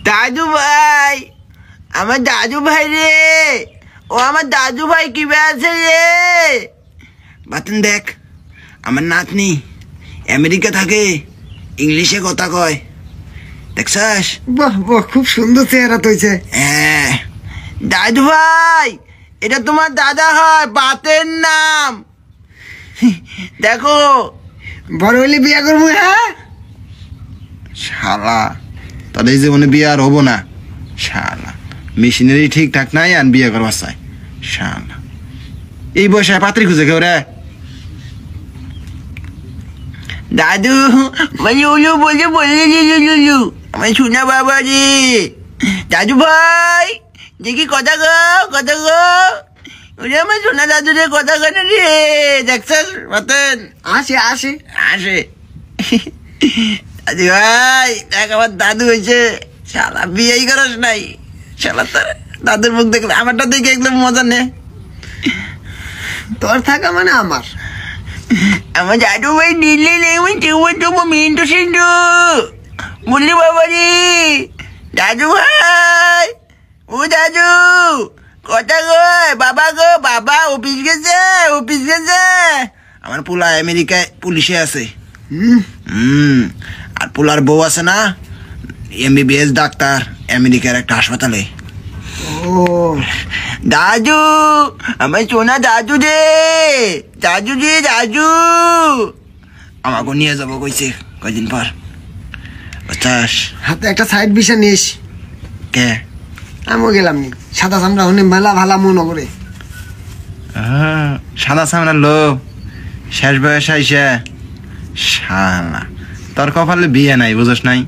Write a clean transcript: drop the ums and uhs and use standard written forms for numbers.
দাদু ভাই, আমার দাদু ভাই রে, ও আমার দাদু ভাই কি আছে রে? বাতেন দেখ, আমার নাতনি আমেরিকা থাকে, ইংলিশে কথা কয়, দেখছাস? বাহ বাহ, খুব সুন্দর চেহারা তৈছে। হ্যাঁ দাদু ভাই, এটা তোমার দাদা হয়, বাতের নাম। দেখো বড় হইলে বিয়া করবো। হ্যাঁ শালা, তাদের জীবনে বিয়ে আর হবো না। শালা মেশিনারি ঠিকঠাক নাই আর বিয়ে করবার চাই। শালা এই বয়সে পাত্রী খুঁজে কেউ রে? দাদু মানে উলু বলে বললে লুলু, আমার শোনা বাবা রে। দাদু ভাই দেখি কথা গো, কথা গো, ওরে আমার শোনা দাদু রে, কথা গো রে। দেখছাস বাতেন? আসে আসে আসে। দাদু ভাই দেখ, আমার দাদু হয়েছে। শালা বিয়েই করস নাই, শালা তোর দাদুর মুখ দেখলে আমারটা দেখে একদম মজা নে। তোর থাকা মানে আমার। আমার দাদু ভাই দিল্লি নেই, চুবো মিন্টু সিন্টু বললি বাবা রে। দাদু ভাই, ও দাদু কথা কয়, বাবা গো বাবা অফিস গেছে, অফিস গেছে। আমার পোলা আমেরিকায় পুলিশে আছে। আর পোলার বউ আছে না, MBBS ডাক্তার আমেরিকার একটা হাসপাতালে। ও দাদু, আমার সোনা দাদু রে, দাদু রে দাদু, আমাকে নিয়ে যাবো কইছে কয়দিন পর, বুঝছাস? হাতে একটা সাইড বিষা নিস। কে? আমিও গেলাম, সাদা চামড়া হনে মেলা ভালা মনে করে। সাদা সামনে লোক শেষ বয়স আইসে। শালা তোর কপালে বিয়ে নাই, বুঝস নাই?